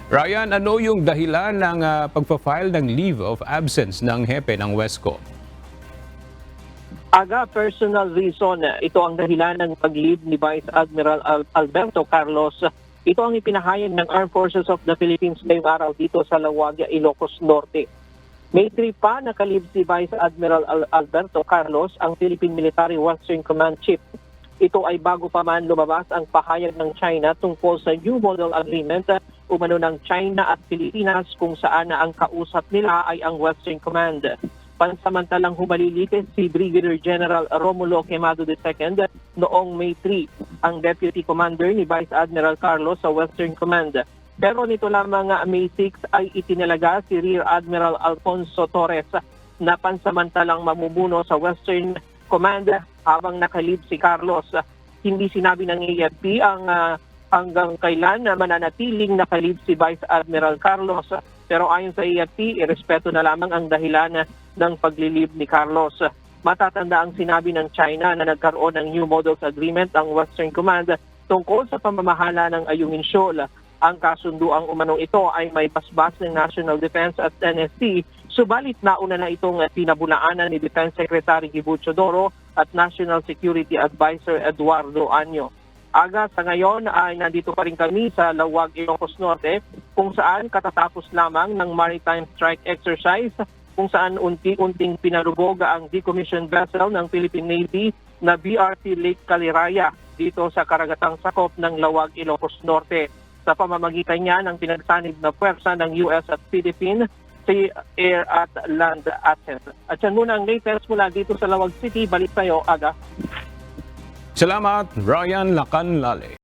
Ryan, ano yung dahilan ng pagpa-file ng leave of absence ng hepe ng Wesco? Personal reason. Ito ang dahilan ng pag-leave ni Vice Admiral Alberto Carlos. Ito ang ipinahayag ng Armed Forces of the Philippines ngayong araw dito sa Laguagia, Ilocos Norte. May 3 pa nakalib si Vice Admiral Alberto Carlos, ang Philippine Military Western Command Chief. Ito ay bago pa man lumabas ang pahayag ng China tungkol sa New Model Agreement umano ng China at Pilipinas kung saan na ang kausap nila ay ang Western Command. Pansamantalang humalilikis si Brigadier General Romulo Quemado II noong May 3, ang Deputy Commander ni Vice Admiral Carlos sa Western Command. Pero nito lamang May 6 ay itinalaga si Rear Admiral Alfonso Torres na pansamantalang mamumuno sa Western Command habang nakalib si Carlos. Hindi sinabi ng AFP ang hanggang kailan na mananatiling nakalib si Vice Admiral Carlos. Pero ayon sa AFP, irespeto na lamang ang dahilan ng paglilib ni Carlos. Matatanda ang sinabi ng China na nagkaroon ng New Models Agreement ang Western Command tungkol sa pamamahala ng Ayungin Shoal. Ang kasunduang umanong ito ay may basbas ng National Defense at NSC, subalit nauna na itong pinabulaanan ni Defense Secretary Gibu Chodoro at National Security Advisor Eduardo Anyo. Sa ngayon ay nandito pa rin kami sa Lawag, Ilocos Norte, kung saan katatapos lamang ng maritime strike exercise, kung saan unti-unting pinarubog ang decommissioned vessel ng Philippine Navy na BRT Lake Caliraya dito sa karagatang sakop ng Lawag, Ilocos Norte. Sa pamamagitan niya ng pinagsanib na puwersa ng US at Philippine Sea, Air at Land Assets. At yan muna ang latest mula dito sa Lawag City. Balik tayo, Aga. Salamat, Ryan Lacanlale.